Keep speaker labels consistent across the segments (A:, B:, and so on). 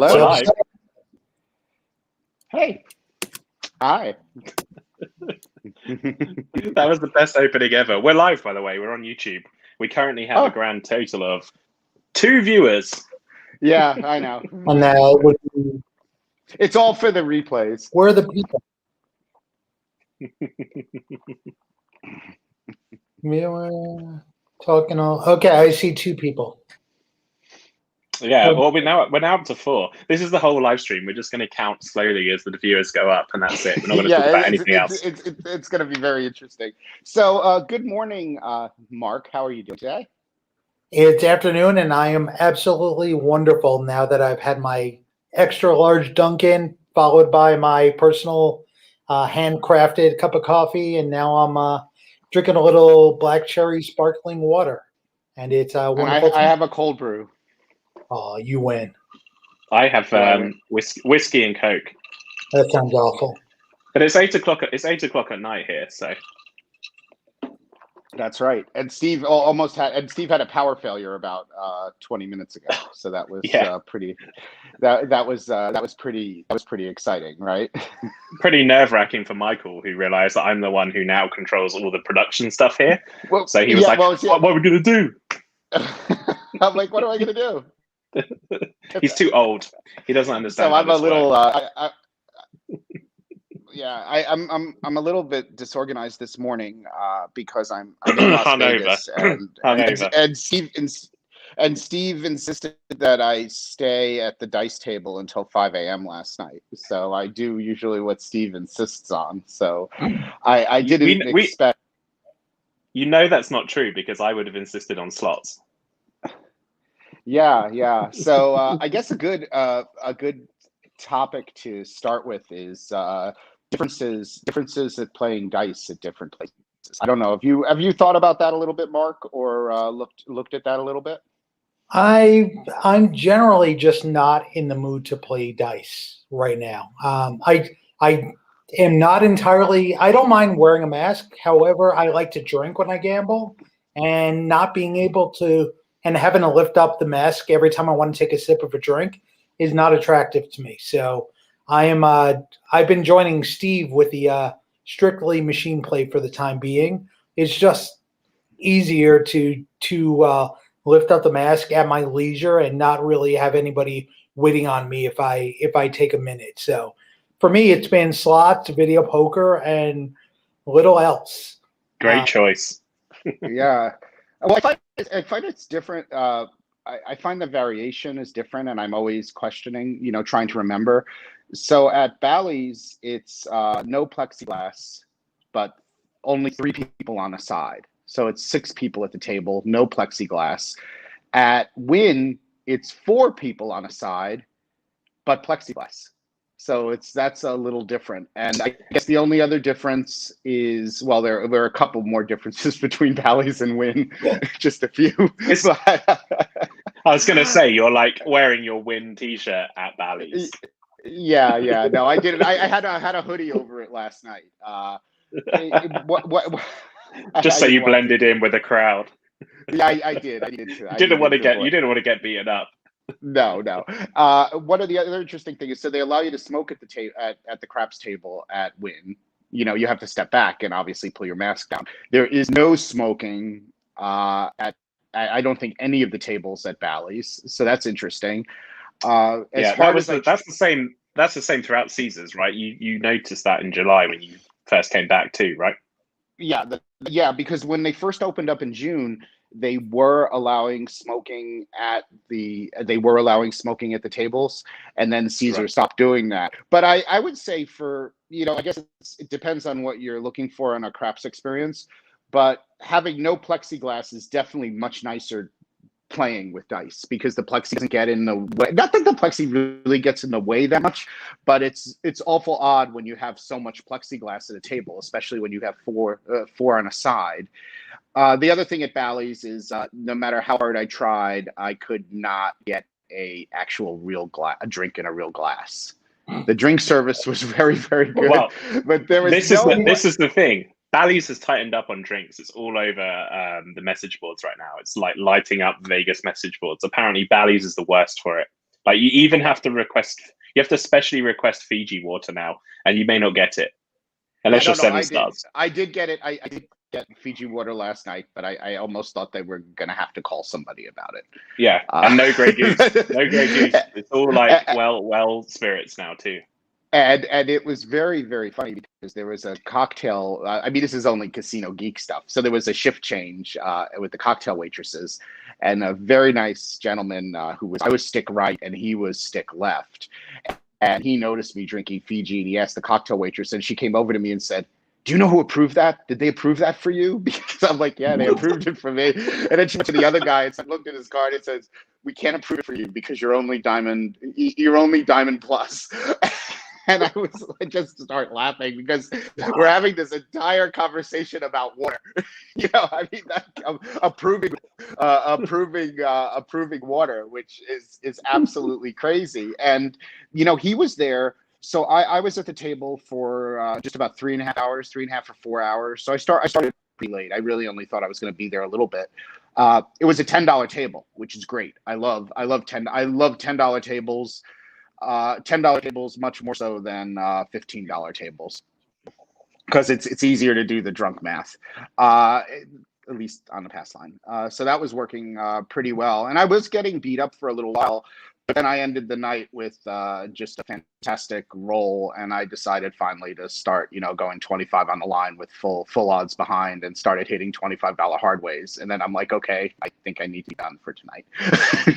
A: Hello.
B: We're live.
A: Hey. Hi.
B: That was the best opening ever. We're live, by the way. We're on YouTube. We currently have a grand total of 2 viewers.
A: Yeah, I know.
C: And
A: It's all for the replays.
C: where are the people? Talking all. Okay, I see 2 people.
B: Yeah, well, we're now up to 4. This is the whole live stream. We're just going to count slowly as the viewers go up, and that's it. We're not going to talk about anything else.
A: It's going to be very interesting. So, good morning, Mark. How are you doing today?
C: It's afternoon, and I am absolutely wonderful now that I've had my extra large Dunkin', followed by my personal handcrafted cup of coffee, and now I'm drinking a little black cherry sparkling water, and it's wonderful.
A: And I have a cold brew.
C: Oh, you win.
B: I have whiskey and Coke.
C: That sounds awful.
B: But it's 8 o'clock. It's 8 o'clock at night here, so.
A: That's right. And Steve almost had. And Steve had a power failure about 20 minutes ago. So that was pretty. That was pretty exciting, right?
B: Pretty nerve-wracking for Michael, who realized that I'm the one who now controls all the production stuff here. Well, so he was like, "What are we gonna do?"
A: I'm like, "What am I gonna do?"
B: He's too old. He doesn't understand.
A: So I'm a little. I'm a little bit disorganized this morning because I'm in Las Vegas, and Steve insisted that I stay at the dice table until 5 a.m. last night. So I do usually what Steve insists on. So I didn't expect.
B: You know that's not true because I would have insisted on slots.
A: Yeah. So I guess a good topic to start with is differences at playing dice at different places. I don't know. Have you thought about that a little bit, Mark, or looked at that a little bit?
C: I'm generally just not in the mood to play dice right now. I am not entirely. I don't mind wearing a mask. However, I like to drink when I gamble, and not being able to and having to lift up the mask every time I want to take a sip of a drink is not attractive to me. So I've been joining Steve with the strictly machine play for the time being. It's just easier to lift up the mask at my leisure and not really have anybody waiting on me if I take a minute. So for me, it's been slots, video poker, and little else.
B: Great choice.
A: Yeah. Well, I find it's different. I find the variation is different, and I'm always questioning, trying to remember. So at Bally's, it's no plexiglass, but only 3 people on a side. So it's 6 people at the table, no plexiglass. At Wynn, it's 4 people on a side, but plexiglass. So that's a little different. And I guess the only other difference is, well, there are a couple more differences between Bally's and Wynn, just a few.
B: I was going to say, you're like wearing your Wynn t-shirt at Bally's.
A: Yeah. No, I didn't. I had a hoodie over it last night.
B: Just so you blended in with the crowd.
A: Yeah, I did. You
B: didn't want to get beaten up.
A: No. One of the other interesting things is, so they allow you to smoke at the at the craps table at Wynn. You have to step back and obviously pull your mask down. There is no smoking at I don't think any of the tables at Bally's. So that's interesting. That's the same throughout Caesars, right? You noticed that in July when you first came back too, right? Yeah, because when they first opened up in June, they were allowing smoking at the tables, and then Caesar stopped doing that. But I would say I guess it depends on what you're looking for in a craps experience, but having no plexiglass is definitely much nicer playing with dice, because the plexi doesn't get in the way. Not that the plexi really gets in the way that much, but it's awful odd when you have so much plexiglass at a table, especially when you have four on a side. The other thing at Bally's is no matter how hard I tried, I could not get a drink in a real glass. The drink service was very, very good, but there was this
B: is the thing. Bally's has tightened up on drinks. It's all over the message boards right now. It's like lighting up Vegas message boards. Apparently, Bally's is the worst for it. Like you even have to request. You have to specially request Fiji water now, and you may not get it unless you're 7 stars.
A: I did get it. I did get Fiji water last night, but I almost thought they were gonna have to call somebody about it.
B: Yeah, and no Grey Goose. No Grey Goose. It's all like well spirits now too.
A: And it was very, very funny because there was a cocktail. I mean, this is only casino geek stuff. So there was a shift change with the cocktail waitresses, and a very nice gentleman I was stick right and he was stick left. And he noticed me drinking Fiji, and he asked the cocktail waitress, and she came over to me and said, "Do you know who approved that? Did they approve that for you?" Because I'm like, "Yeah, they approved it for me." And then she went to the other guy and looked at his card and says, "We can't approve it for you because you're only Diamond Plus." And I just start laughing because we're having this entire conversation about water. I mean, approving water, which is absolutely crazy. And he was there. So I was at the table for just about 3.5 hours, 3.5 or 4 hours. So I started pretty late. I really only thought I was going to be there a little bit. It was a $10 table, which is great. I love $10 tables. $10 tables much more so than $15 tables because it's easier to do the drunk math, at least on the pass line. So that was working pretty well, and I was getting beat up for a little while, but then I ended the night with just a fantastic roll, and I decided finally to start going 25 on the line with full odds behind, and started hitting $25 hardways, and then I'm like, okay, I think I need to be done for tonight.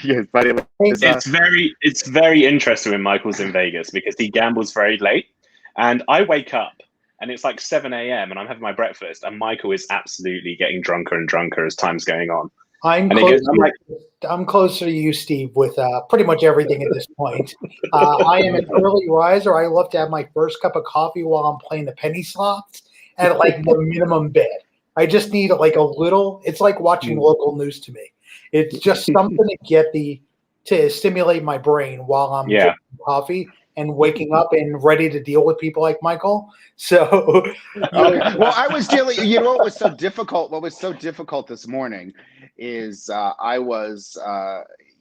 A: Yes, but
B: it's very interesting when Michael's in Vegas because he gambles very late, and I wake up and it's like 7 a.m. and I'm having my breakfast, and Michael is absolutely getting drunker and drunker as time's going on.
C: I'm closer to you, Steve, with pretty much everything at this point. I am an early riser. I love to have my first cup of coffee while I'm playing the penny slots at like the minimum bid. I just need like a little. It's like watching local news to me. It's just something to stimulate my brain while I'm drinking coffee and waking up and ready to deal with people like Michael. So,
A: well, I was dealing. What was so difficult? What was so difficult this morning is I was,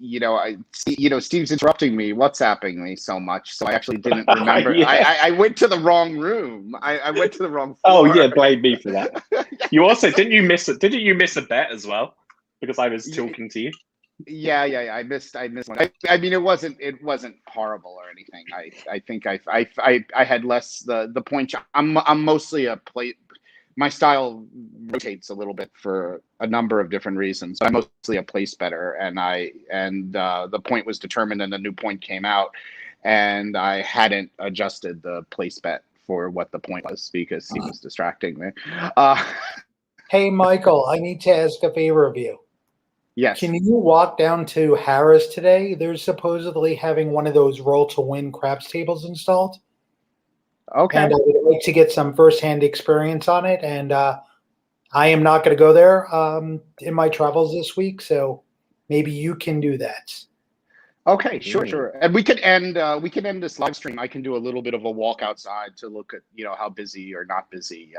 A: Steve's interrupting me, WhatsApping me so much, so I actually didn't remember. I went to the wrong room. I went to the wrong floor.
B: Oh yeah, blame me for that. You also didn't you miss a bet as well because I was talking to you?
A: Yeah. I missed one. I mean, it wasn't horrible or anything. I think I had less the point. I'm mostly a plate. My style rotates a little bit for a number of different reasons. I'm mostly a place better, and the point was determined, and the new point came out, and I hadn't adjusted the place bet for what the point was because he was distracting me.
C: Hey, Michael, I need to ask a favor of you.
A: Yes.
C: Can you walk down to Harris today? They're supposedly having one of those roll to win craps tables installed.
A: Okay.
C: And I would like to get some firsthand experience on it. And I am not going to go there in my travels this week, so maybe you can do that.
A: Okay, sure. And we can end this live stream. I can do a little bit of a walk outside to look at how busy or not busy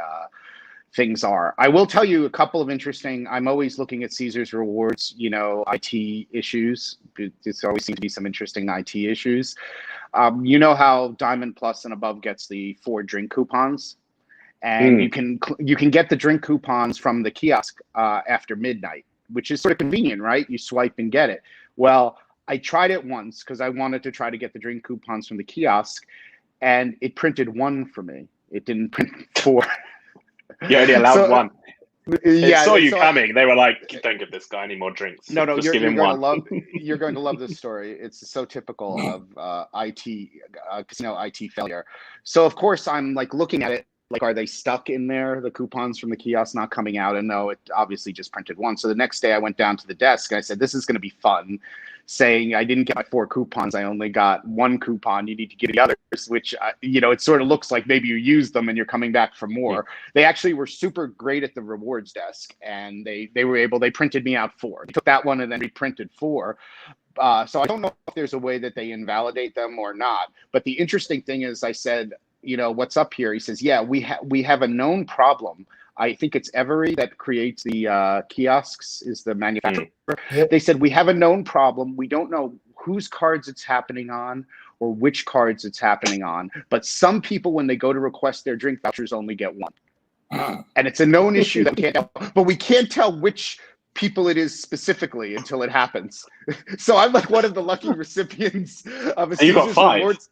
A: things are. I will tell you a couple of interesting. I'm always looking at Caesar's Rewards. IT issues. There always seems to be some interesting IT issues. You know how Diamond Plus and above gets the 4 drink coupons, and you can get the drink coupons from the kiosk after midnight, which is sort of convenient, right? You swipe and get it. Well, I tried it once because I wanted to try to get the drink coupons from the kiosk, and it printed 1 for me. It didn't print 4.
B: You only allowed 1. They saw you coming. They were like, "Don't give this guy any more drinks.
A: No,
B: just give him 1."
A: You're going to love this story. It's so typical of casino IT failure. So of course I'm like looking at it, like, are they stuck in there? The coupons from the kiosk not coming out, and no, it obviously just printed 1. So the next day I went down to the desk and I said, "This is going to be fun." Saying I didn't get my 4 coupons, I only got 1 coupon. You need to give the others, which it sort of looks like maybe you used them and you're coming back for more. Yeah. They actually were super great at the rewards desk, and they printed me out 4. They took that one and then reprinted 4. So I don't know if there's a way that they invalidate them or not. But the interesting thing is, I said, "What's up here?" He says, "Yeah, we have a known problem. I think it's Every that creates the kiosks, is the manufacturer." Yep. They said, "We have a known problem. We don't know whose cards it's happening on or which cards it's happening on. But some people, when they go to request their drink vouchers, only get one. And it's a known issue that we can't tell, but we can't tell which people it is specifically until it happens. So I'm like one of the lucky recipients of a
B: You got
A: Caesars
B: 5?
A: Rewards.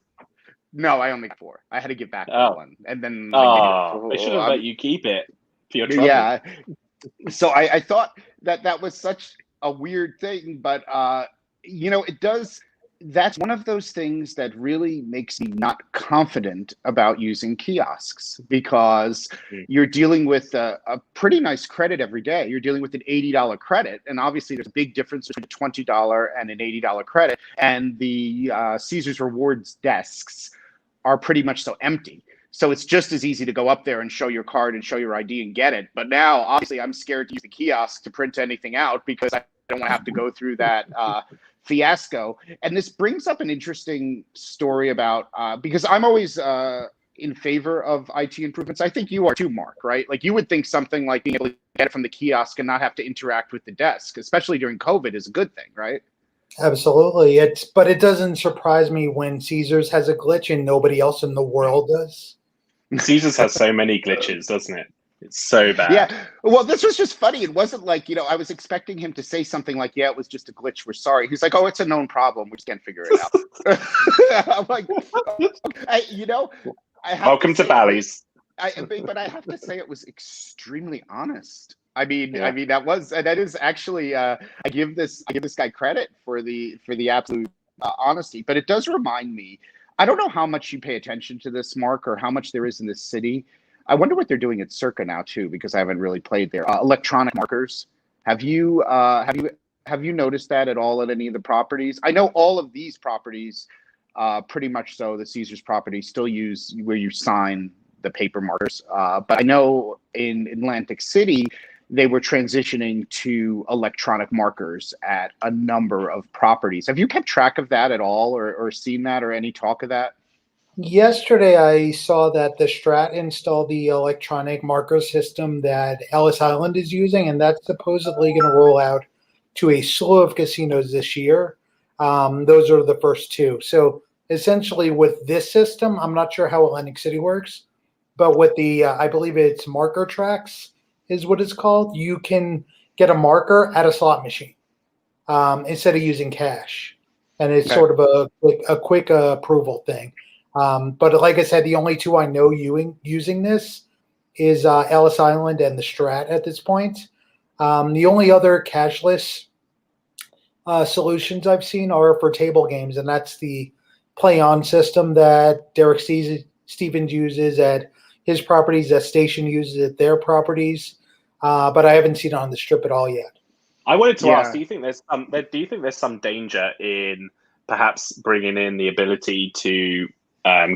A: No, I only got 4. I had to give back one, and then
B: they should have let you keep it for your trouble.
A: Yeah. So I thought that was such a weird thing, but it does. That's one of those things that really makes me not confident about using kiosks, because you're dealing with a pretty nice credit every day. You're dealing with an $80 credit, and obviously there's a big difference between a $20 and an $80 credit. And the Caesars Rewards desks are pretty much so empty. So it's just as easy to go up there and show your card and show your ID and get it. But now, obviously, I'm scared to use the kiosk to print anything out because I don't want to have to go through that fiasco. And this brings up an interesting story about, because I'm always in favor of IT improvements. I think you are too, Marc, right? Like, you would think something like being able to get it from the kiosk and not have to interact with the desk, especially during COVID, is a good thing, right?
C: Absolutely. But it doesn't surprise me when Caesars has a glitch and nobody else in the world does.
B: Caesars has so many glitches, doesn't it? It's so bad.
A: Yeah. Well, this was just funny. It wasn't like, I was expecting him to say something like, yeah, it was just a glitch. We're sorry. He's like, oh, it's a known problem. We just can't figure it out. I'm like,
B: welcome to Bally's.
A: But I have to say it was extremely honest. I mean, that is actually, I give this guy credit for the absolute honesty, but it does remind me, I don't know how much you pay attention to this, Marc, or how much there is in this city. I wonder what they're doing at Circa now too, because I haven't really played there. Electronic markers. Have you noticed that at all at any of the properties? I know all of these properties, pretty much so. The Caesars properties still use where you sign the paper markers, but I know in Atlantic City they were transitioning to electronic markers at a number of properties. Have you kept track of that at all, or seen that, or any talk of that?
C: Yesterday, I saw that the Strat installed the electronic marker system that Ellis Island is using, and that's supposedly going to roll out to a slew of casinos this year. Those are the first 2. So essentially with this system, I'm not sure how Atlantic City works, but with the, I believe it's marker tracks is what it's called. You can get a marker at a slot machine instead of using cash. And it's sort of a quick approval thing. But like I said, the only 2 I know using this is Ellis Island and the Strat at this point. The only other cashless solutions I've seen are for table games, and that's the Play On system that Derek Stevens uses at his properties, that Station uses at their properties. But I haven't seen it on the Strip at all yet.
B: I wanted to ask: do you think there's some danger in perhaps bringing in the ability to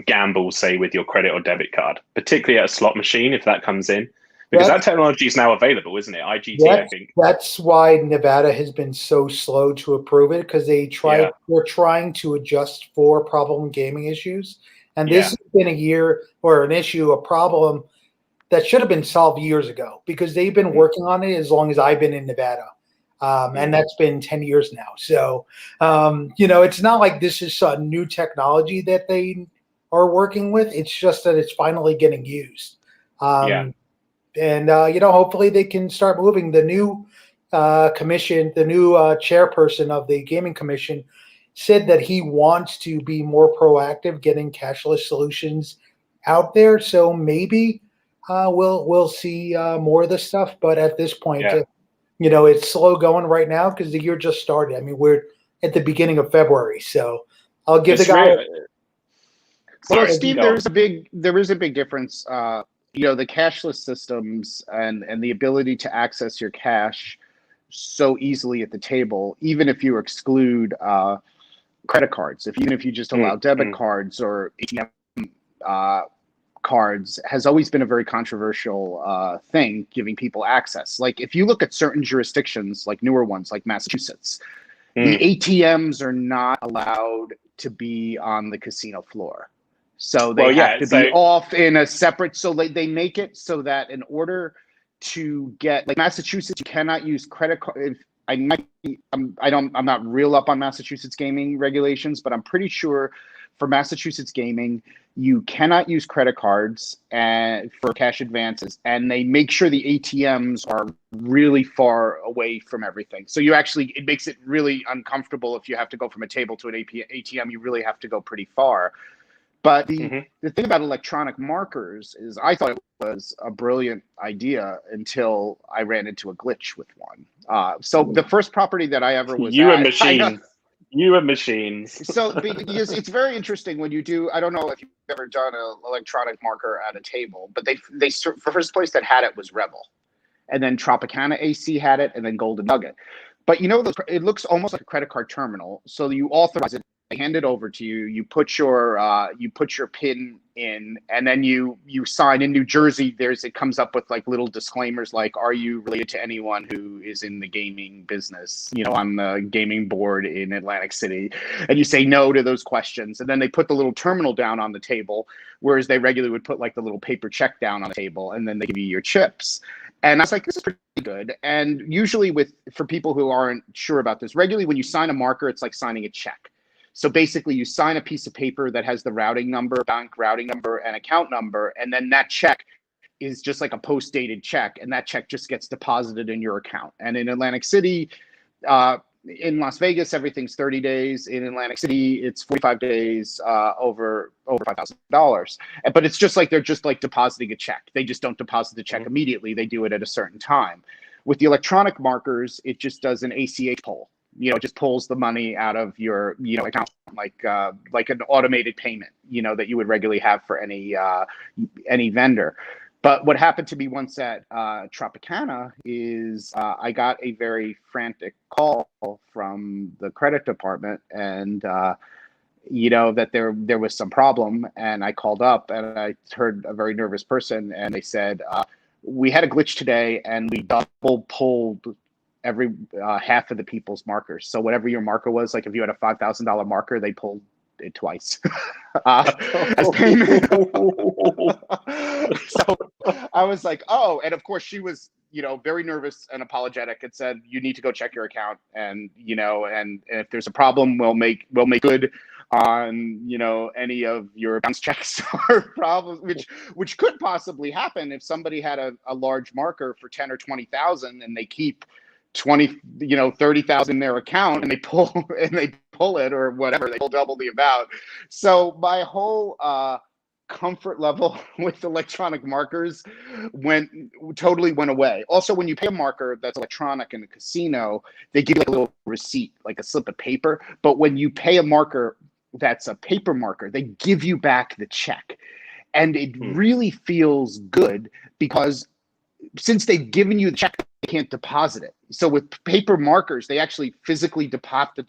B: gamble, say, with your credit or debit card, particularly at a slot machine, if that comes in? Because that technology is now available, isn't it? IGT, I think. That's
C: why Nevada has been so slow to approve it, because they're trying to adjust for problem gaming issues. And this has been a problem that should have been solved years ago, because they've been working on it as long as I've been in Nevada. And that's been 10 years now. So, it's not like this is a new technology that they are working with. It's just that it's finally getting used. And, hopefully they can start moving. The new commission, the new chairperson of the gaming commission said that he wants to be more proactive getting cashless solutions out there. So maybe we'll see more of this stuff. But at this point, it's slow going right now because the year just started. I mean, we're at the beginning of February. So I'll give the guy...
A: Well, Steve, there is a big difference. The cashless systems and the ability to access your cash so easily at the table, even if you exclude credit cards, even if you just allow debit cards or ATM cards, has always been a very controversial thing, giving people access. Like, if you look at certain jurisdictions, like newer ones, like Massachusetts, the ATMs are not allowed to be on the casino floor. So they have to be off in a separate, so they make it so that in order to get, like Massachusetts, you cannot use credit card. I'm not real up on Massachusetts gaming regulations, but I'm pretty sure for Massachusetts gaming, you cannot use credit cards and for cash advances, and they make sure the ATMs are really far away from everything. So it makes it really uncomfortable if you have to go from a table to an ATM. You really have to go pretty far. But the thing about electronic markers is I thought it was a brilliant idea until I ran into a glitch with one. So the first property that I ever was
B: you
A: at,
B: and machines. You and machines.
A: So because it's very interesting when you do, I don't know if you've ever done an electronic marker at a table, but the first place that had it was Rebel. And then Tropicana AC had it, and then Golden Nugget. But it looks almost like a credit card terminal. So you authorize it, they hand it over to you. You put your PIN in, and then you sign. In New Jersey, it comes up with like little disclaimers like, "Are you related to anyone who is in the gaming business? On the gaming board in Atlantic City?" And you say no to those questions, and then they put the little terminal down on the table, whereas they regularly would put like the little paper check down on the table, and then they give you your chips. And I was like, this is pretty good. And usually for people who aren't sure about this, regularly when you sign a marker, it's like signing a check. So basically you sign a piece of paper that has the routing number, bank routing number, and account number. And then that check is just like a post-dated check. And that check just gets deposited in your account. And in Atlantic City, in Las Vegas, everything's 30 days. In Atlantic City, it's 45 days over $5,000. But it's just like they're just like depositing a check. They just don't deposit the check immediately. They do it at a certain time. With the electronic markers, it just does an ACH pull. It just pulls the money out of your account like an automated payment that you would regularly have for any vendor. But what happened to me once at Tropicana is I got a very frantic call from the credit department, and that there was some problem. And I called up, and I heard a very nervous person, and they said, "We had a glitch today, and we double pulled every half of the people's markers. So whatever your marker was, like if you had a $5,000 marker, they pulled it twice as payment." So I was like, oh, and of course she was, very nervous and apologetic, and said, "You need to go check your account, and and if there's a problem, we'll make good on any of your bounce checks or problems," which could possibly happen if somebody had a large marker for 10 or 20,000 and they keep 20, 30,000 in their account, and they pull it or whatever, they pull double the amount. So my whole comfort level with electronic markers totally went away. Also, when you pay a marker that's electronic in a casino, they give you like a little receipt, like a slip of paper. But when you pay a marker that's a paper marker, they give you back the check. And it really feels good because since they've given you the check, they can't deposit it. So with paper markers, they actually physically deposit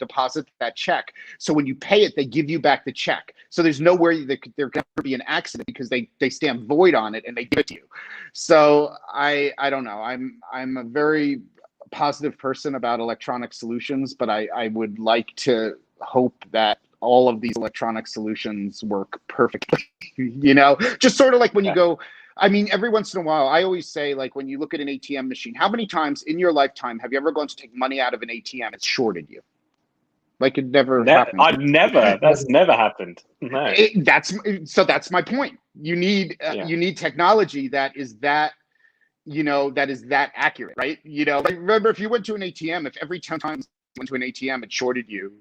A: that check. So when you pay it, they give you back the check. So there's nowhere there can be an accident because they stamp void on it and they give it to you. So I don't know. I'm a very positive person about electronic solutions, but I would like to hope that all of these electronic solutions work perfectly. Just sort of like when you go. I mean, every once in a while, I always say, like, when you look at an ATM machine, how many times in your lifetime have you ever gone to take money out of an ATM and shorted you? Like, it never happened.
B: That's never happened. No.
A: That's my point. You need technology that is that accurate, right? Like, remember, if you went to an ATM, if every 10 times you went to an ATM, it shorted you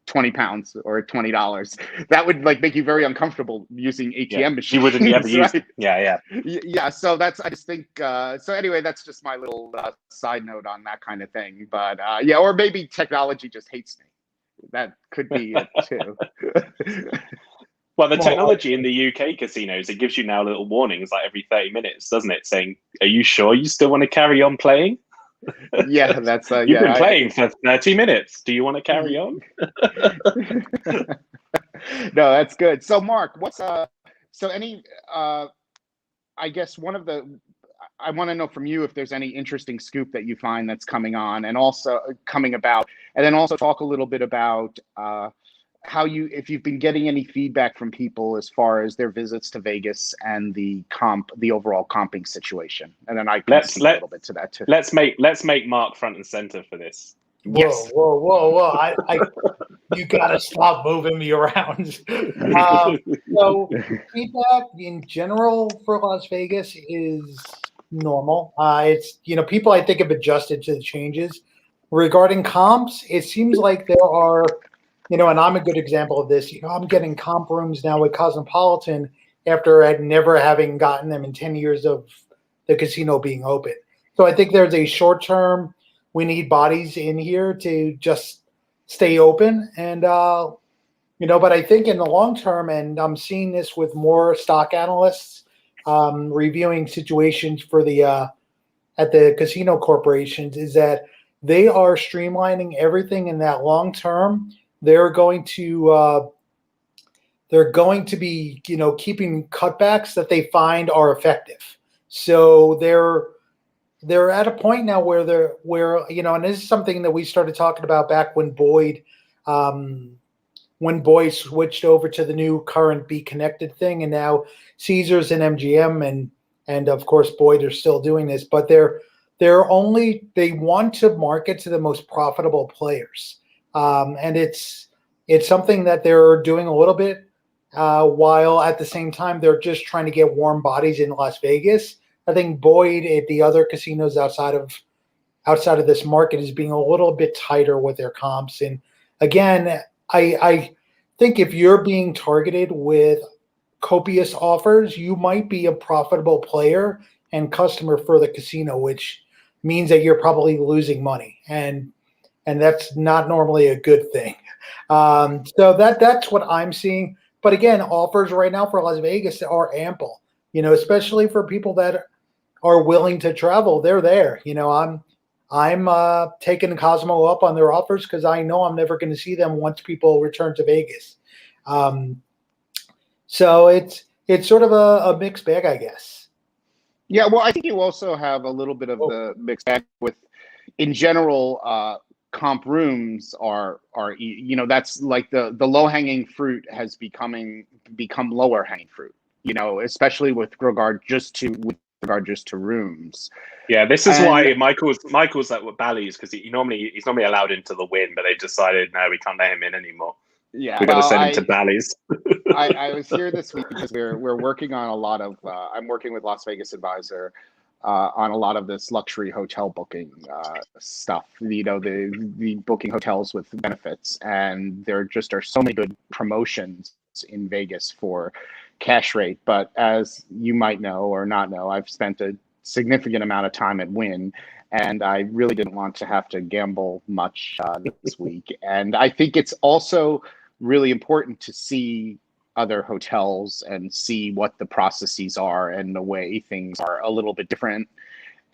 A: 20 pounds or $20, that would like make you very uncomfortable using ATM machines.
B: You wouldn't ever use it.
A: Yeah. So I just think, so anyway, that's just my little side note on that kind of thing. But or maybe technology just hates me. That could be it too.
B: Well, the technology in the UK casinos, it gives you now little warnings like every 30 minutes, doesn't it? Saying, "Are you sure you still want to carry on playing?"
A: Yeah, that's
B: you've been playing for 30 minutes. Do you want to carry on?
A: No, that's good. So Marc, what's any I guess I want to know from you if there's any interesting scoop that you find that's coming on and also coming about, and then also talk a little bit about if you've been getting any feedback from people as far as their visits to Vegas and the overall comping situation, and then I can speak a little bit to that too.
B: Let's make Marc front and center for this.
A: Yes.
C: Whoa! You gotta stop moving me around. So feedback in general for Las Vegas is normal. It's people I think have adjusted to the changes. Regarding comps, it seems like there are, and I'm a good example of this. I'm getting comp rooms now with Cosmopolitan after never having gotten them in 10 years of the casino being open. So I think there's a short term. We need bodies in here to just stay open, and but I think in the long term, and I'm seeing this with more stock analysts reviewing situations for at the casino corporations, is that they are streamlining everything in that long term. They're going to be keeping cutbacks that they find are effective. So they're at a point now where and this is something that we started talking about back when Boyd switched over to the new current Be Connected thing, and now Caesars and MGM and of course Boyd are still doing this, but they want to market to the most profitable players, and it's something that they're doing a little bit while at the same time they're just trying to get warm bodies in Las Vegas. I think Boyd at the other casinos outside of this market is being a little bit tighter with their comps. And again, I think if you're being targeted with copious offers, you might be a profitable player and customer for the casino, which means that you're probably losing money, and that's not normally a good thing. So that's what I'm seeing. But again, offers right now for Las Vegas are ample. Especially for people that are willing to travel, they're there. I'm taking Cosmo up on their offers because I know I'm never going to see them once people return to Vegas. So it's sort of a mixed bag, I guess.
A: Yeah, well, I think you also have a little bit of the mixed bag with, in general, comp rooms are that's like the low hanging fruit has become lower hanging fruit. Especially with regard just to rooms.
B: Yeah, this is why Michael's at Bally's, because he's normally allowed into the Wynn, but they decided no, we can't let him in anymore.
A: Yeah,
B: we got to send him to Bally's.
A: I was here this week because we're working on a lot of. I'm working with Las Vegas Advisor on a lot of this luxury hotel booking stuff. The booking hotels with benefits, and there just are so many good promotions in Vegas for cash rate. But as you might know or not know, I've spent a significant amount of time at Wynn, and I really didn't want to have to gamble much this week. And I think it's also really important to see other hotels and see what the processes are and the way things are a little bit different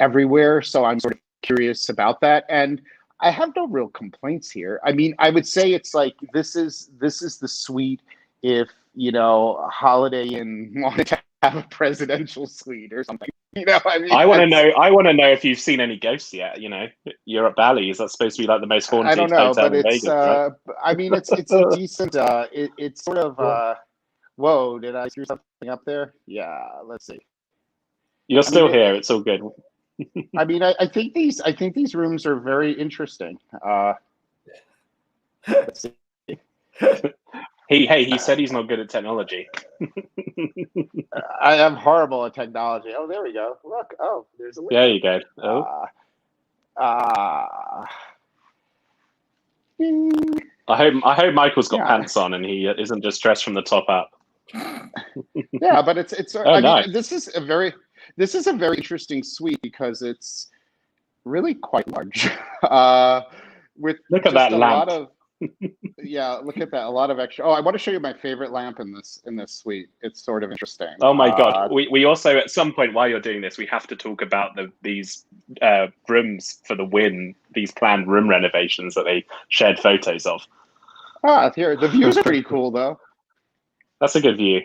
A: everywhere. So I'm sort of curious about that. And I have no real complaints here. I mean, I would say it's like this is the suite if Holiday Inn wanted to have a presidential suite or something. I mean,
B: I want to know if you've seen any ghosts yet. You're at Bally's. That's supposed to be like the most haunted hotel
A: but
B: in
A: it's,
B: Vegas. Right?
A: I mean, it's a decent. It's sort of. Whoa! Did I screw something up there? Yeah. Let's see.
B: You're still here. It's all good.
A: I mean, I think these rooms are very interesting. Let's see.
B: He said he's not good at technology.
A: I am horrible at technology. Oh, there we go. Look. Oh, there's a link.
B: There you go. Oh. I hope Michael's got pants on and he isn't just dressed from the top up.
A: Yeah, but it's.
B: Oh, nice.
A: Mean, this is a very interesting suite because it's really quite large. Look
B: at that lamp.
A: Look at that. A lot of extra. Oh, I want to show you my favorite lamp in this suite. It's sort of interesting.
B: Oh my God. We also, at some point while you're doing this, we have to talk about these rooms for the Wynn, these planned room renovations that they shared photos of.
A: Here. The views are pretty cool though.
B: That's a good view.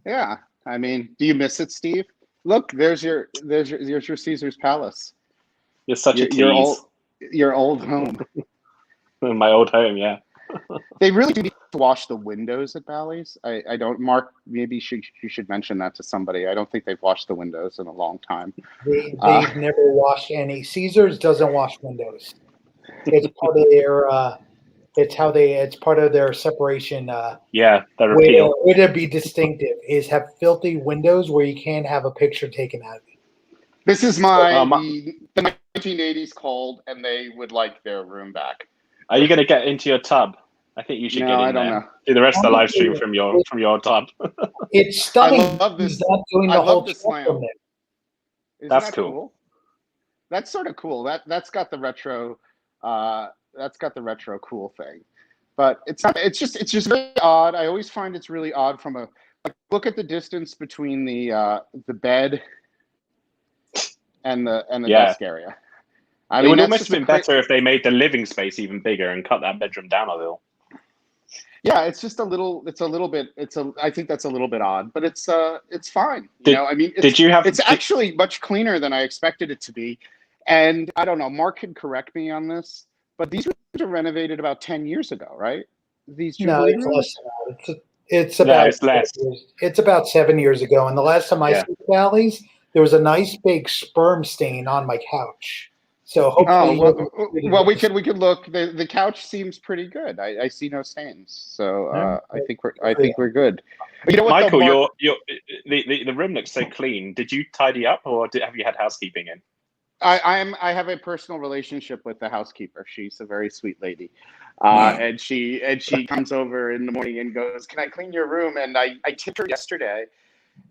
A: Yeah. I mean, do you miss it, Steve? Look, there's your Caesar's Palace.
B: You're such a tease.
A: Your old home.
B: My old home, yeah.
A: They really do need to wash the windows at Bally's. I don't, Mark, maybe you should mention that to somebody. I don't think they've washed the windows in a long time.
C: They've never washed any. Caesars doesn't wash windows. It's part of their. It's part of their separation.
B: Yeah, the
C: Way
B: repeal.
C: to be distinctive is have filthy windows where you can't have a picture taken out of it.
A: This is the 1980s cold, and they would like their room back.
B: Are you going to get into your tub? I think you should get in
A: I don't
B: there.
A: know.
B: Do the rest of the live stream from your tub.
C: It's stunning.
A: I love this.
C: He's not doing the
A: I
C: whole
A: love this
C: trip
A: lamp.
C: from there.
A: Isn't
B: That's
A: that
B: cool.
A: That's sort of cool. That's got the retro. That's got the retro cool thing, but it's not. It's just very odd. I always find it's really odd from a look at the distance between the bed and the desk area.
B: It would almost have been better if they made the living space even bigger and cut that bedroom down a little.
A: Yeah, it's just a little. It's a little bit. I think that's a little bit odd, but it's fine. It's actually much cleaner than I expected it to be, and I don't know. Mark can correct me on this, but these were renovated about 10 years ago, right? These Jubilee
C: it's
A: rooms?
C: less than that. It's about
B: it's less.
C: It's about 7 years ago, and the last time I saw Bally's, there was a nice big sperm stain on my couch. So hopefully,
A: we could look. The couch seems pretty good. I see no stains, so I think we're good. You know what,
B: Michael, the room looks so clean. Did you tidy up, or have you had housekeeping in?
A: I have a personal relationship with the housekeeper. She's a very sweet lady, and she comes over in the morning and goes, "Can I clean your room?" And I tipped her yesterday.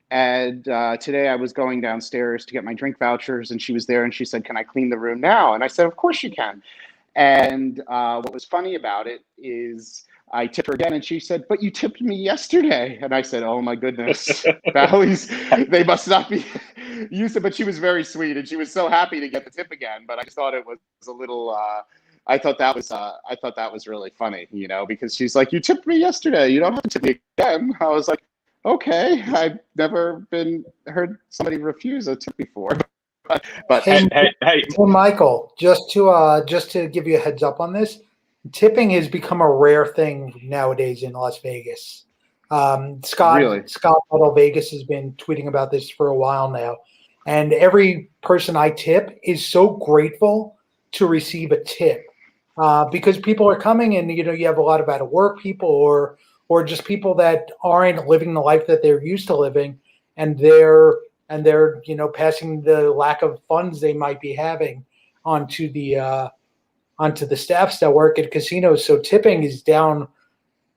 A: And today I was going downstairs to get my drink vouchers, and she was there, and she said, "Can I clean the room now?" And I said, "Of course you can." And what was funny about it is I tipped her again, and she said, "But you tipped me yesterday." And I said, "Oh my goodness, Bally's, they must not be used to." But she was very sweet, and she was so happy to get the tip again. But I just thought it was a little. I thought that was really funny, because she's like, "You tipped me yesterday. You don't have to tip me again." I was like, okay, I've never heard somebody refuse a tip before. But
C: hey, Michael, just to give you a heads up on this, tipping has become a rare thing nowadays in Las Vegas. Scott Bottle Vegas has been tweeting about this for a while now, and every person I tip is so grateful to receive a tip because people are coming, and you have a lot of out of work people or just people that aren't living the life that they're used to living, and they're passing the lack of funds they might be having onto the staffs that work at casinos. So tipping is down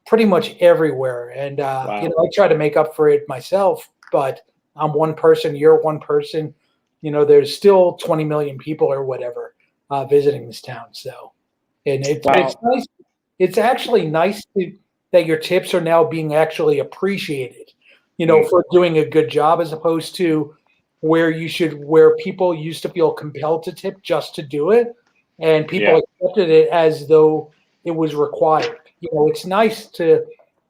C: pretty much everywhere, and I try to make up for it myself, but I'm one person, you're one person. There's still 20 million people or whatever visiting this town. So, and it's nice. It's actually nice that your tips are now being actually appreciated, for doing a good job, as opposed to where people used to feel compelled to tip just to do it, and people accepted it as though it was required. It's nice to,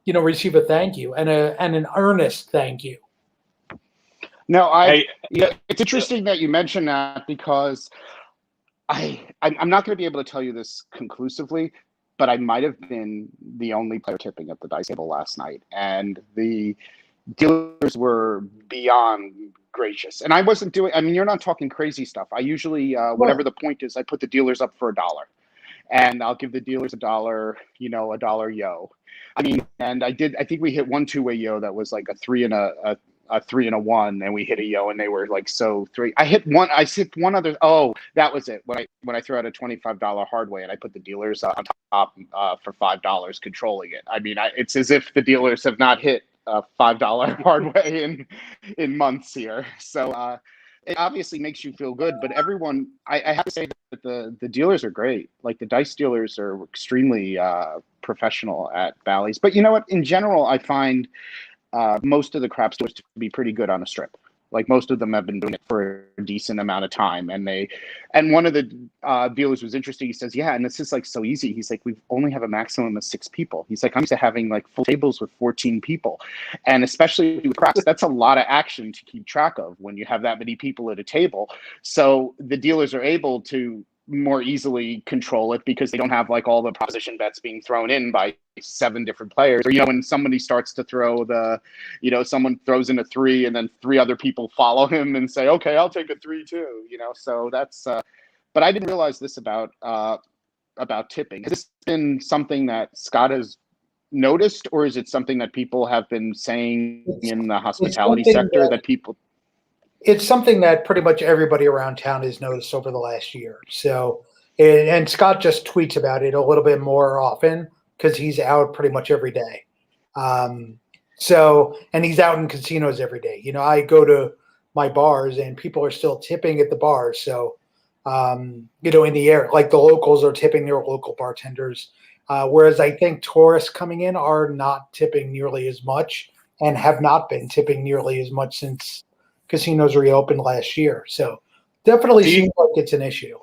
C: receive a thank you and an earnest thank you.
A: No, it's interesting that you mentioned that, because I'm not going to be able to tell you this conclusively, but I might have been the only player tipping at the dice table last night, and the dealers were beyond gracious. And I wasn't doing. I mean, you're not talking crazy stuff. I usually, whatever the point is, I put the dealers up for $1, and I'll give the dealers $1. $1 yo. I mean, and I did. I think we hit one two-way yo that was like a 3 and a 3 and a 1, and we hit a yo, and they were like three. I hit one other. Oh, that was it. When I threw out a $25 hard way, and I put the dealers on top for $5, controlling it. I mean, it's as if the dealers have not hit a $5 hard way in months here. So it obviously makes you feel good. But everyone, I have to say that the dealers are great. Like, the dice dealers are extremely professional at Bally's. But you know what? In general, I find most of the craps dealers to be pretty good on a strip. Like, most of them have been doing it for a decent amount of time. And one of the dealers was interesting. He says, yeah, and this is like so easy. He's like, we only have a maximum of 6 people. He's like, I'm used to having like full tables with 14 people. And especially with craps, that's a lot of action to keep track of when you have that many people at a table. So the dealers are able to more easily control it because they don't have like all the proposition bets being thrown in by 7 different players. Or, when somebody starts to throw someone throws in a 3 and then 3 other people follow him and say, okay, I'll take a 3 too, so that's, but I didn't realize this about tipping. Has this been something that Scott has noticed, or is it something that people have been saying in the hospitality sector that people?
C: It's something that pretty much everybody around town has noticed over the last year. So, and Scott just tweets about it a little bit more often because he's out pretty much every day. And he's out in casinos every day. I go to my bars and people are still tipping at the bars. So, in the air, like the locals are tipping their local bartenders. Whereas I think tourists coming in are not tipping nearly as much and have not been tipping nearly as much since casinos reopened last year. So definitely seems like it's an issue.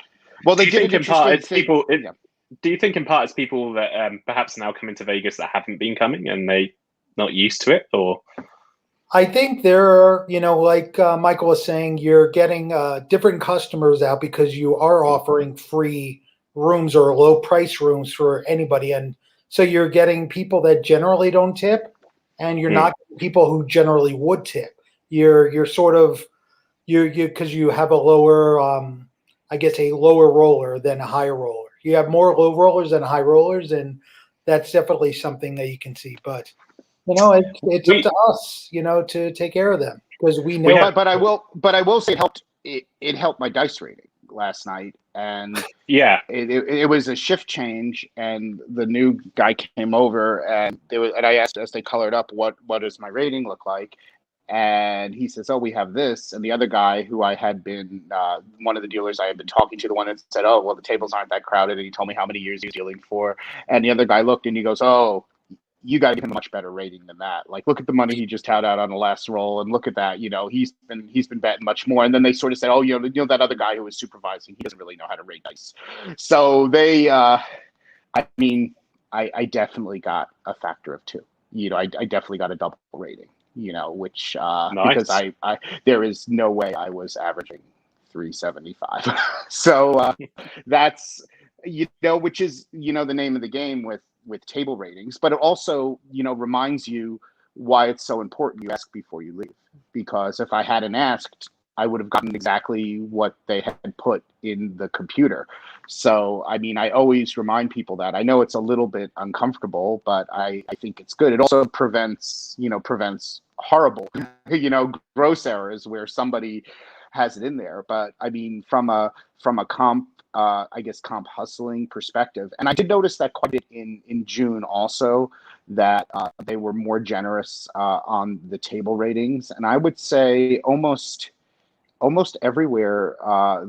A: Well,
B: do you think in part it's people that perhaps now come into Vegas that haven't been coming and they not used to it, or?
C: I think there are, like Michael was saying, you're getting different customers out because you are offering free rooms or low price rooms for anybody. And so you're getting people that generally don't tip, and you're not getting people who generally would tip. You're sort of, because you have a lower, a lower roller than a higher roller. You have more low rollers than high rollers, and that's definitely something that you can see. But it's up to us, to take care of them because we know.
A: But I will say it helped my dice rating last night, and it was a shift change, and the new guy came over, and I asked as they colored up, what does my rating look like? And he says, oh, we have this. And the other guy who I had been, one of the dealers I had been talking to, the one that said, oh, well, the tables aren't that crowded. And he told me how many years he was dealing for. And the other guy looked and he goes, oh, you got to give him a much better rating than that. Like, look at the money he just had out on the last roll. And look at that, he's been betting much more. And then they sort of said, oh, that other guy who was supervising, he doesn't really know how to rate dice. So they, I definitely got a factor of 2. I definitely got a double rating. Which nice. Because I there is no way I was averaging 375. So that's which is the name of the game with table ratings, but it also reminds you why it's so important you ask before you leave, because if I hadn't asked, I would have gotten exactly what they had put in the computer. So, I always remind people that. I know it's a little bit uncomfortable, but I think it's good. It also prevents horrible, gross errors where somebody has it in there. But from a comp, comp hustling perspective, and I did notice that quite a bit in June also, that they were more generous on the table ratings. And I would say almost everywhere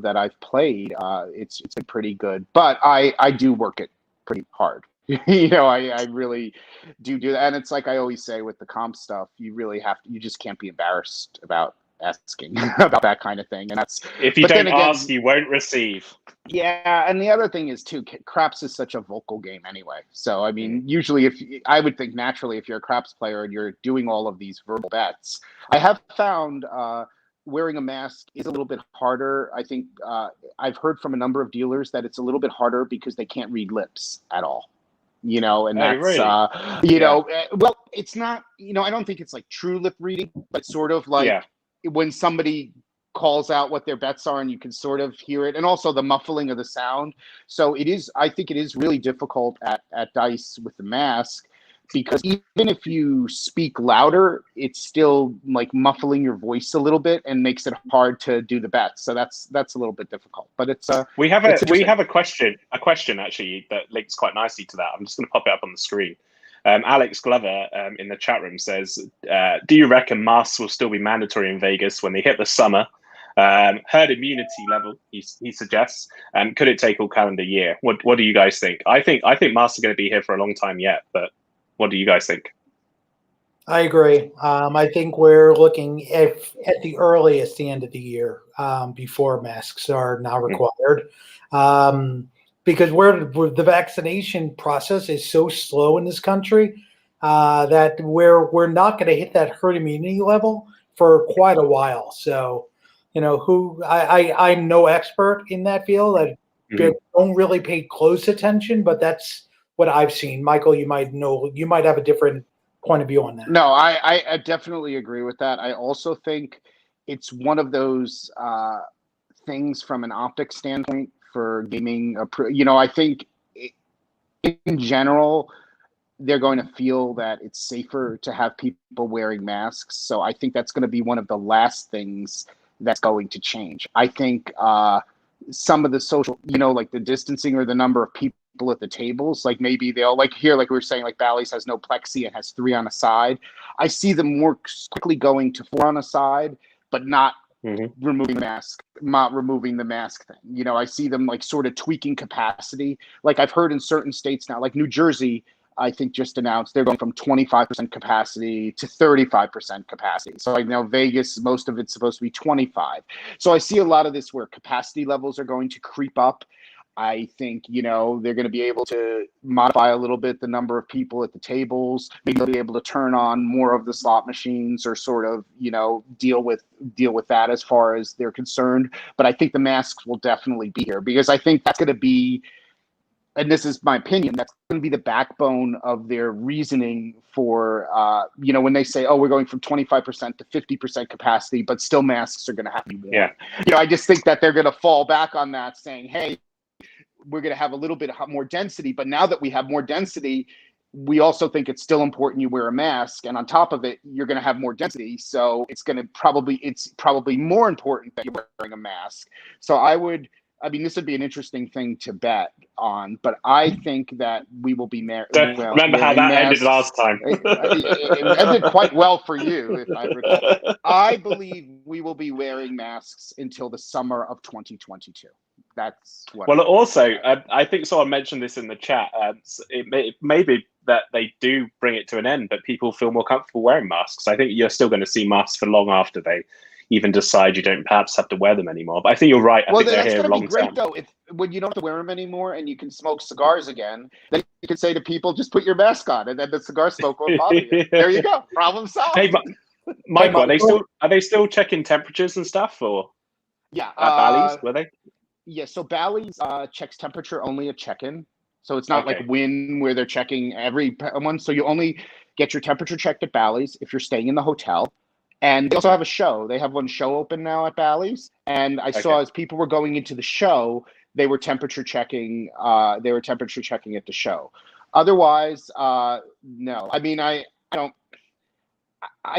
A: that I've played, it's been pretty good. But I do work it pretty hard. I really do that. And it's like I always say with the comp stuff, you just can't be embarrassed about asking about that kind of thing. And that's,
B: if you don't ask, you won't receive.
A: Yeah. And the other thing is too, craps is such a vocal game anyway. So, usually I would think naturally, if you're a craps player and you're doing all of these verbal bets, I have found, wearing a mask is a little bit harder. I think I've heard from a number of dealers that it's a little bit harder because they can't read lips at all. And that's,
B: really?
A: Well, it's not, I don't think it's like true lip reading, but sort of like when somebody calls out what their bets are and you can sort of hear it, and also the muffling of the sound. So I think it is really difficult at dice with the mask, because even if you speak louder, it's still like muffling your voice a little bit and makes it hard to do the bets. So that's a little bit difficult. But it's
B: we have a question actually that links quite nicely to that. I'm just going to pop it up on the screen. Alex Glover in the chat room says, "Do you reckon masks will still be mandatory in Vegas when they hit the summer? Herd immunity level," he suggests. Could it take all calendar year? What do you guys think? I think masks are going to be here for a long time yet, but what do you guys think?
C: I agree. I think we're looking at the earliest the end of the year before masks are now required, because the vaccination process is so slow in this country that we're not going to hit that herd immunity level for quite a while. So, I'm no expert in that field. don't really pay close attention, but that's what I've seen. Michael, you might know, you might have a different point of view on that.
A: No, I definitely agree with that. I also think it's one of those things from an optics standpoint for gaming. I think in general, they're going to feel that it's safer to have people wearing masks. So I think that's going to be one of the last things that's going to change. I think some of the social, like the distancing or the number of people at the tables, like maybe they'll like here, like we were saying, like Bally's has no plexi and has 3 on a side. I see them more quickly going to 4 on a side, but not removing the mask thing. I see them like sort of tweaking capacity. Like I've heard in certain states now, like New Jersey, I think just announced they're going from 25% capacity to 35% capacity. So I know Vegas, most of it's supposed to be 25. So I see a lot of this where capacity levels are going to creep up. I think, they're going to be able to modify a little bit the number of people at the tables. Maybe they'll be able to turn on more of the slot machines or sort of, deal with that as far as they're concerned. But I think the masks will definitely be here because I think that's going to be, and this is my opinion, that's going to be the backbone of their reasoning for, when they say, oh, we're going from 25% to 50% capacity, but still masks are going to have to be worn.
B: Yeah.
A: I just think that they're going to fall back on that saying, hey, we're going to have a little bit more density, but now that we have more density, we also think it's still important you wear a mask. And on top of it, you're going to have more density. So it's probably more important that you're wearing a mask. So this would be an interesting thing to bet on, but I think that we will be
B: remember how that ended last time.
A: It ended quite well for you, if I recall. I believe we will be wearing masks until the summer of 2022. That's what.
B: Well, I think someone mentioned this in the chat. It may be that they do bring it to an end, but people feel more comfortable wearing masks. I think you're still going to see masks for long after they even decide you don't perhaps have to wear them anymore. But I think you're right. I think they're here long term. Well, that's going to be great,
A: though. When you don't have to wear them anymore and you can smoke cigars again, then you can say to people, just put your mask on, and then the cigar smoke won't bother you. There you go. Problem solved.
B: Hey, Michael, are they still checking temperatures and stuff, or
A: yeah,
B: at Bally's, were they?
A: Yeah, so Bally's checks temperature only at check-in. So it's not like Wynn where they're checking everyone. So you only get your temperature checked at Bally's if you're staying in the hotel. And they also have a show. They have one show open now at Bally's. And I saw as people were going into the show, they were temperature checking. They were temperature checking at the show. Otherwise, no. I mean, I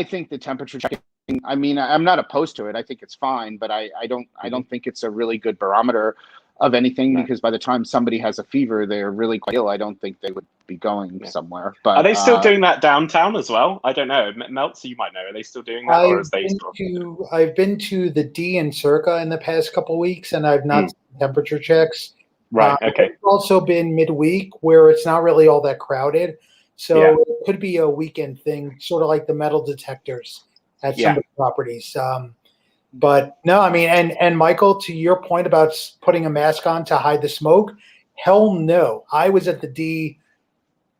A: think the temperature checking. I mean, I'm not opposed to it. I think it's fine, but I don't think it's a really good barometer of anything because by the time somebody has a fever, they're really quite ill. I don't think they would be going somewhere. But
B: are they still doing that downtown as well? I don't know. Meltzer, you might know. Are they still doing that, or is they still?
C: I've been to the D in Circa in the past couple of weeks, and I've not seen temperature checks.
B: Right. Okay.
C: I've also been midweek where it's not really all that crowded, so it could be a weekend thing, sort of like the metal detectors at some of the properties. But no, I mean, and Michael, to your point about putting a mask on to hide the smoke, hell no. I was at the D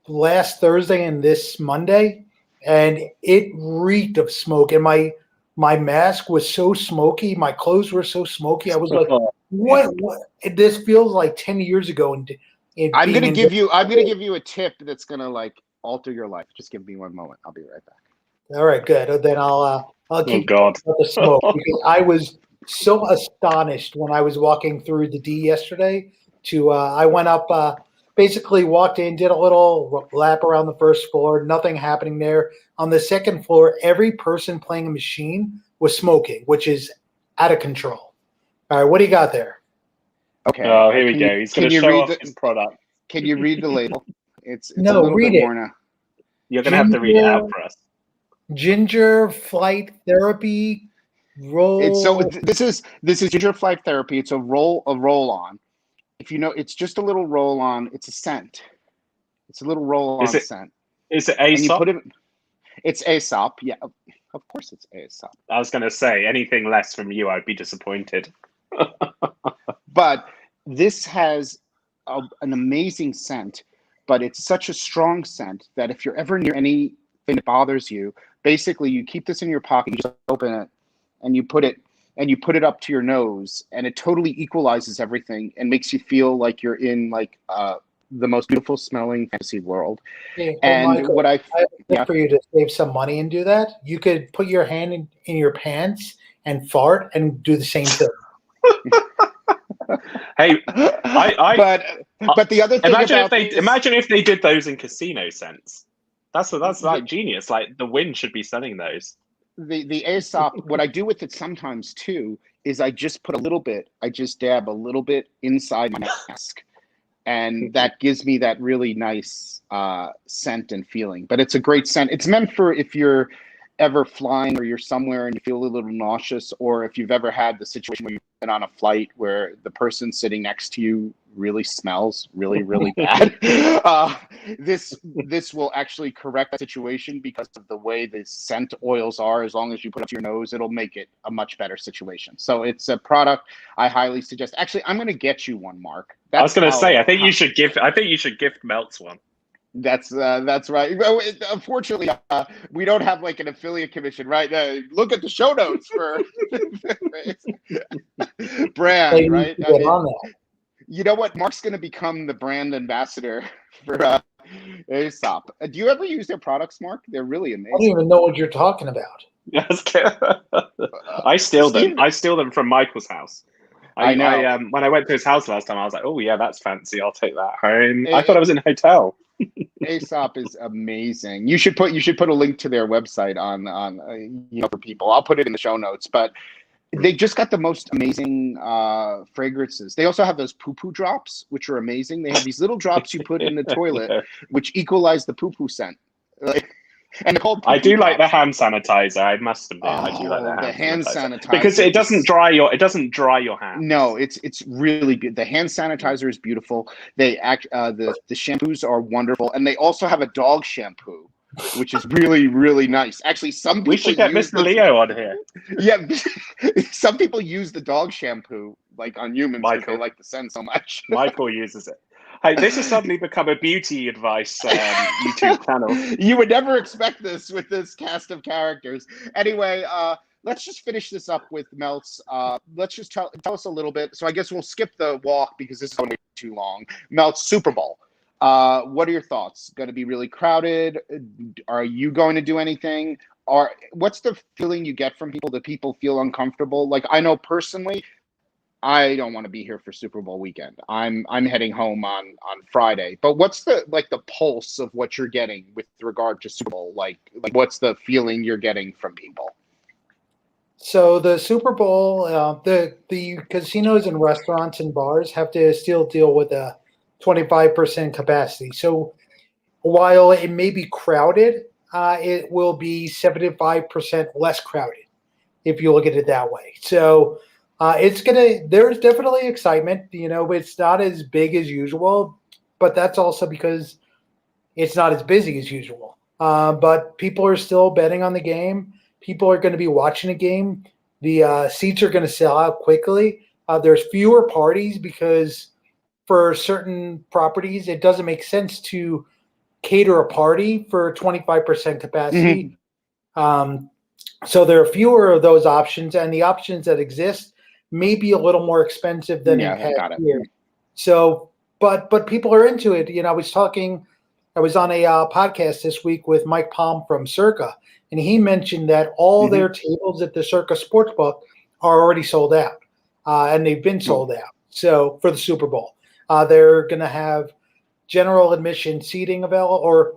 C: last Thursday and this Monday, and it reeked of smoke. And my mask was so smoky, my clothes were so smoky. I was like, what? This feels like 10 years ago. And
A: I'm gonna give you a tip that's gonna like alter your life. Just give me one moment. I'll be right back.
C: All right, good. Then I'll keep the smoke because I was so astonished when I was walking through the D yesterday. I went up, basically walked in, did a little lap around the first floor. Nothing happening there. On the second floor, every person playing a machine was smoking, which is out of control. All right, what do you got there?
B: Okay. Oh, here we go. He's going to show off his product.
A: Can you read the label? It's
C: no,
A: a little
C: read
A: bit
C: it.
A: More now.
B: You're going to have to read it out for us.
C: Ginger Flight Therapy roll.
A: This is Ginger Flight Therapy. It's a roll on. If you know, it's just a little roll on. It's a scent. It's a little roll on scent.
B: Is it Aesop?
A: It's Aesop. Yeah, of course it's Aesop.
B: I was going to say anything less from you, I'd be disappointed.
A: But this has an amazing scent. But it's such a strong scent that if you're ever near anything that bothers you, basically you keep this in your pocket, you just open it, and you put it and you put it up to your nose, and it totally equalizes everything and makes you feel like you're in like the most beautiful smelling fantasy world.
C: Yeah, well,
A: And
C: Michael,
A: what
C: I have a tip for you to save some money and do that. You could put your hand in your pants and fart and do the same thing.
B: Hey,
A: but the other thing
B: imagine if they did those in casino sense. That's like genius. Like the Wynn should be selling those.
A: The Aesop, what I do with it sometimes too is I just dab a little bit inside my mask, and that gives me that really nice scent and feeling. But it's a great scent. It's meant for if you're ever flying or you're somewhere and you feel a little nauseous, or if you've ever had the situation where you've been on a flight where the person sitting next to you really smells really, really bad. This will actually correct that situation because of the way the scent oils are. As long as you put it to your nose, it'll make it a much better situation. So it's a product I highly suggest. Actually, I'm going to get you one, Mark.
B: I was going to say, I think you should gift Melts one.
A: That's right. Unfortunately, we don't have like an affiliate commission, right? Look at the show notes for brand, right? I mean, you know what? Mark's going to become the brand ambassador for Aesop. Do you ever use their products, Mark? They're really amazing.
C: I don't even know what you're talking about.
B: I steal them. I steal them from Michael's house.
A: I know.
B: When I went to his house last time, I was like, "Oh yeah, that's fancy. I'll take that home." I thought I was in a hotel.
A: Aesop is amazing. You should put a link to their website on for people. I'll put it in the show notes. But they just got the most amazing fragrances. They also have those poo-poo drops, which are amazing. They have these little drops you put in the toilet, which equalize the poo-poo scent. And
B: I do like the hand sanitizer. I must admit, I do like the hand sanitizer because it doesn't dry your hands.
A: No, it's really good. The hand sanitizer is beautiful. They the shampoos are wonderful, and they also have a dog shampoo, which is really, really nice. Actually, we should get Mr. Leo on here. Yeah, some people use the dog shampoo like on humans because they like the scent so much.
B: Michael uses it. Hey, this has suddenly become a beauty advice YouTube channel.
A: You would never expect this with this cast of characters. Anyway, let's just finish this up with Melts. Let's just tell us a little bit. So I guess we'll skip the walk because this is going to be too long. Melts Super Bowl. What are your thoughts? Going to be really crowded? Are you going to do anything? What's the feeling you get from people? Do people feel uncomfortable? Like I know personally, I don't want to be here for Super Bowl weekend. I'm heading home on Friday. But what's the pulse of what you're getting with regard to Super Bowl? Like what's the feeling you're getting from people?
C: So the Super Bowl, the casinos and restaurants and bars have to still deal with a 25% capacity. So while it may be crowded, it will be 75% less crowded if you look at it that way. So there's definitely excitement. It's not as big as usual, but that's also because it's not as busy as usual. But people are still betting on the game. People are going to be watching the game. The seats are going to sell out quickly. There's fewer parties because for certain properties, it doesn't make sense to cater a party for 25% capacity. Mm-hmm. So there are fewer of those options, and the options that exist may be a little more expensive than in past years. So, but people are into it. I was on a podcast this week with Mike Palm from Circa, and he mentioned that all their tables at the Circa Sportsbook are already sold out, and they've been sold out. So for the Super Bowl, they're going to have general admission seating available, or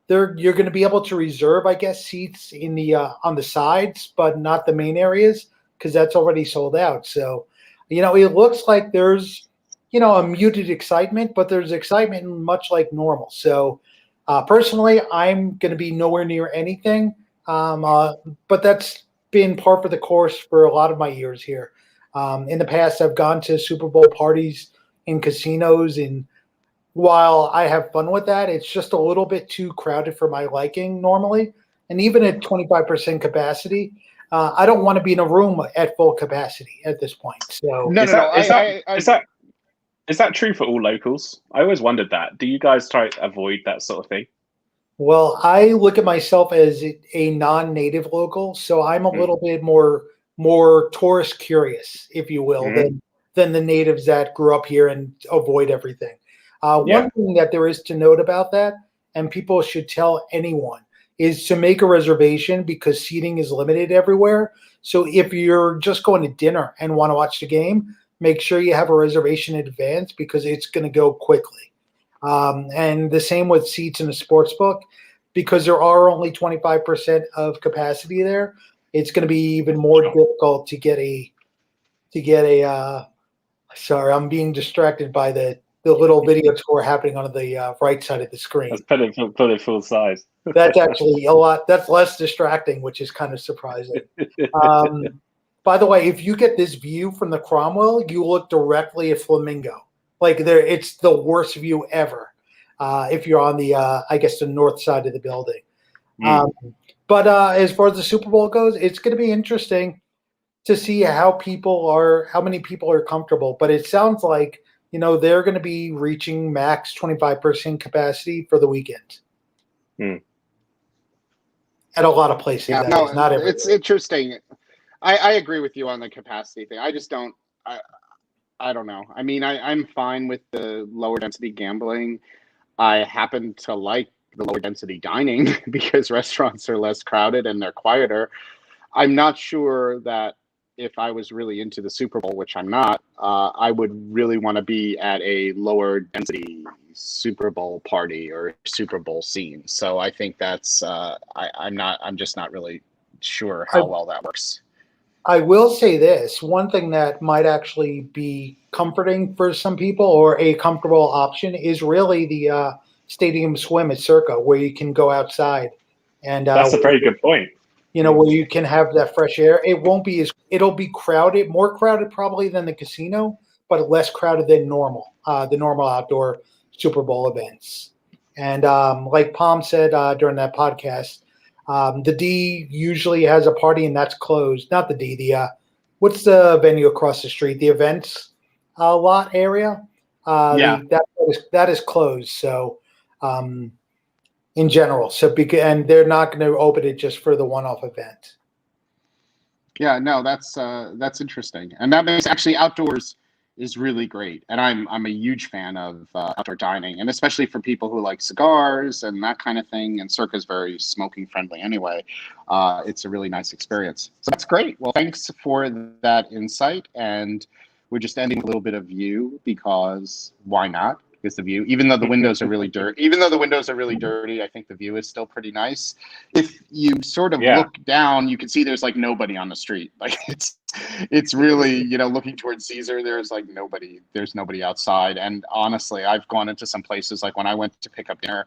C: you're going to be able to reserve, I guess, seats in the on the sides, but not the main areas, because that's already sold out. So, it looks like there's, a muted excitement, but there's excitement much like normal. So, personally, I'm going to be nowhere near anything, but that's been par for the course for a lot of my years here. In the past, I've gone to Super Bowl parties in casinos, and while I have fun with that, it's just a little bit too crowded for my liking normally. And even at 25% capacity, I don't want to be in a room at full capacity at this point. So
B: is that true for all locals? I always wondered that. Do you guys try to avoid that sort of thing?
C: Well, I look at myself as a non-native local, so I'm a little bit more more tourist curious, if you will, than the natives that grew up here and avoid everything. One thing that there is to note about that, and people should tell anyone, is to make a reservation because seating is limited everywhere. So if you're just going to dinner and want to watch the game, make sure you have a reservation in advance because it's going to go quickly. And the same with seats in the sports book, because there are only 25% of capacity there. It's going to be even more difficult to get a. Sorry, I'm being distracted by the little video score happening on the right side of the screen.
B: Let's put it full size.
C: That's actually a lot. That's less distracting, which is kind of surprising. By the way, if you get this view from the Cromwell, you look directly at Flamingo. Like it's the worst view ever. If you're on the, I guess, the north side of the building. But as far as the Super Bowl goes, it's going to be interesting to see how many people are comfortable. But it sounds like, they're going to be reaching max 25% capacity for the weekend. At a lot of places, not everywhere.
A: It's interesting. I agree with you on the capacity thing. I just don't. I don't know. I mean, I'm fine with the lower density gambling. I happen to like the lower density dining because restaurants are less crowded and they're quieter. I'm not sure that if I was really into the Super Bowl, which I'm not, I would really want to be at a lower density Super Bowl party or Super Bowl scene. So I think that's I'm just not really sure how well that works.
C: I will say this, one thing that might actually be comforting for some people or a comfortable option is really the stadium swim at Circa, where you can go outside. And
B: that's a very good point.
C: Where you can have that fresh air. It'll be crowded, more crowded probably than the casino, but less crowded than the normal outdoor Super Bowl events. And like Palm said during that podcast, the D usually has a party and that's closed. Not the D, what's the venue across the street? The events lot area. That is closed. So in general, and they're not going to open it just for the one-off event.
A: Yeah, no, that's interesting, and that makes actually outdoors is really great, and I'm a huge fan of outdoor dining, and especially for people who like cigars and that kind of thing. And Circa is very smoking friendly anyway. It's a really nice experience, so that's great. Well, thanks for that insight, and we're just ending a little bit of view because why not? Because the view, even though the windows are really dirty, I think the view is still pretty nice. If you sort of look down, you can see there's like nobody on the street. Like it's really, looking towards Caesar, there's nobody outside. And honestly, I've gone into some places, like when I went to pick up dinner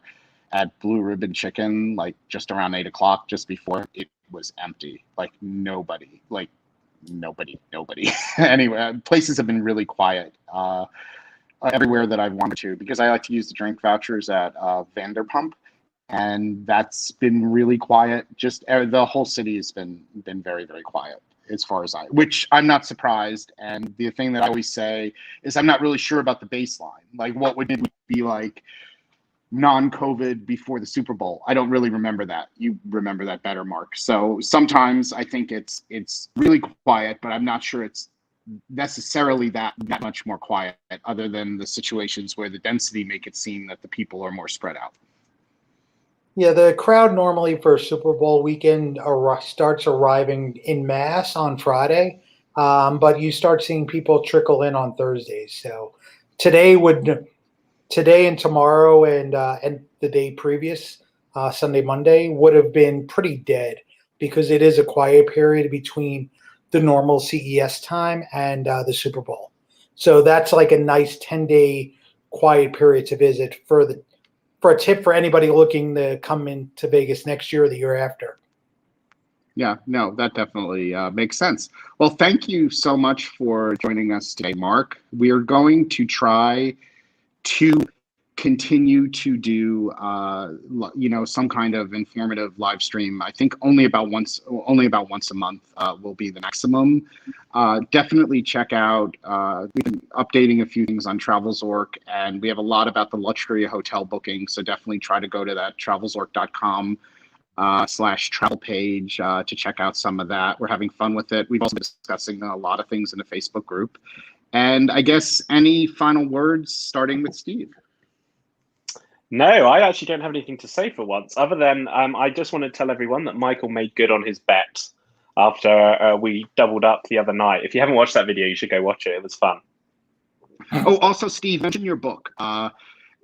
A: at Blue Ribbon Chicken, like just around 8 o'clock, just before, it was empty. Like nobody. Anyway, places have been really quiet. Everywhere that I've wanted to, because I like to use the drink vouchers at Vanderpump, and that's been really quiet. Just the whole city has been very, very quiet as far as which I'm not surprised. And the thing that I always say is I'm not really sure about the baseline. Like what would it be like non-COVID before the Super Bowl? I don't really remember that. You remember that better, Mark. So sometimes I think it's really quiet, but I'm not sure it's necessarily that much more quiet, other than the situations where the density make it seem that the people are more spread out.
C: Yeah, the crowd normally for Super Bowl weekend starts arriving in mass on Friday, but you start seeing people trickle in on Thursdays. So today and tomorrow and the day previous, Sunday, Monday, would have been pretty dead because it is a quiet period between the normal CES time and the Super Bowl. So that's like a nice 10-day quiet period to visit for a tip for anybody looking to come into Vegas next year or the year after.
A: Yeah, no, that definitely makes sense. Well, thank you so much for joining us today, Mark. We are going to try to continue to do some kind of informative live stream. I think only about once a month will be the maximum. Definitely check out, we've been updating a few things on TravelZork, and we have a lot about the luxury hotel booking, so definitely try to go to that travelzork.com / travel page to check out some of that. We're having fun with it. We've also been discussing a lot of things in the Facebook group. And I guess any final words, starting with Steve?
B: No, I actually don't have anything to say for once, other than I just want to tell everyone that Michael made good on his bet after we doubled up the other night. If you haven't watched that video, you should go watch it. It was fun.
A: Oh, also, Steve, mention your book.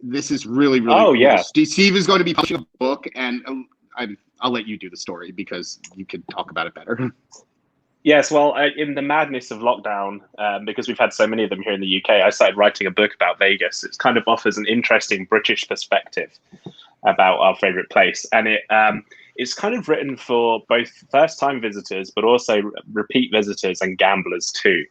A: This is really, really
B: cool.
A: Yeah. Steve is going to be publishing a book, and I'll let you do the story because you can talk about it better.
B: Yes, well, in the madness of lockdown, because we've had so many of them here in the UK, I started writing a book about Vegas. It kind of offers an interesting British perspective about our favorite place. And it's kind of written for both first-time visitors, but also repeat visitors and gamblers too.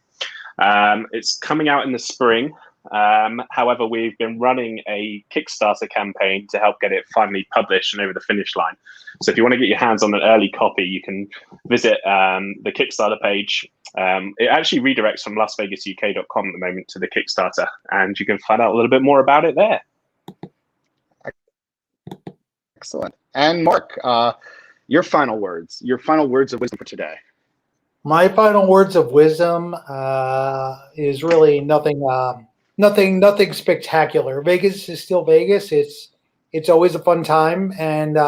B: It's coming out in the spring. However, we've been running a Kickstarter campaign to help get it finally published and over the finish line. So if you want to get your hands on an early copy, you can visit the Kickstarter page. It actually redirects from LasVegasUK.com at the moment to the Kickstarter, and you can find out a little bit more about it there.
A: Excellent. And Marc, your final words of wisdom for today.
C: My final words of wisdom is really nothing spectacular. Vegas is still Vegas. It's always a fun time, and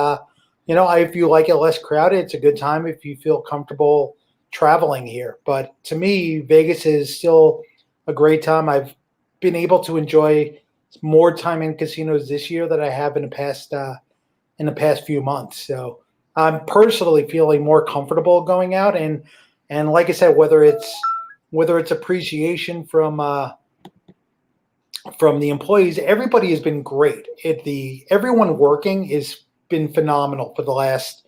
C: if you like it less crowded, it's a good time if you feel comfortable traveling here. But to me, Vegas is still a great time. I've been able to enjoy more time in casinos this year than I have in the past few months. So I'm personally feeling more comfortable going out, and like I said, whether it's appreciation from the employees, everybody has been great. Everyone working has been phenomenal for the last,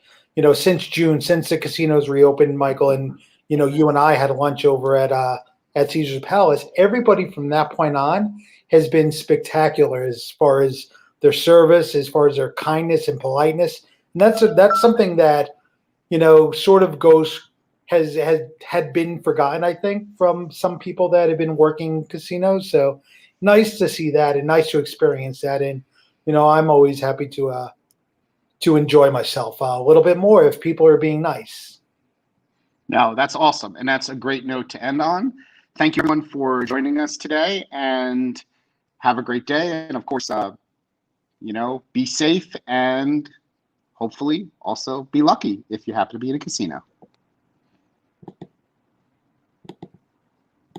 C: since June, since the casinos reopened, Michael, and you and I had lunch over at Caesar's Palace. Everybody from that point on has been spectacular as far as their service, as far as their kindness and politeness. And that's something that, sort of had been forgotten, I think, from some people that have been working casinos. So nice to see that and nice to experience that. And, I'm always happy to enjoy myself a little bit more if people are being nice.
A: No, that's awesome. And that's a great note to end on. Thank you everyone for joining us today, and have a great day. And of course, be safe, and hopefully also be lucky if you happen to be in a casino.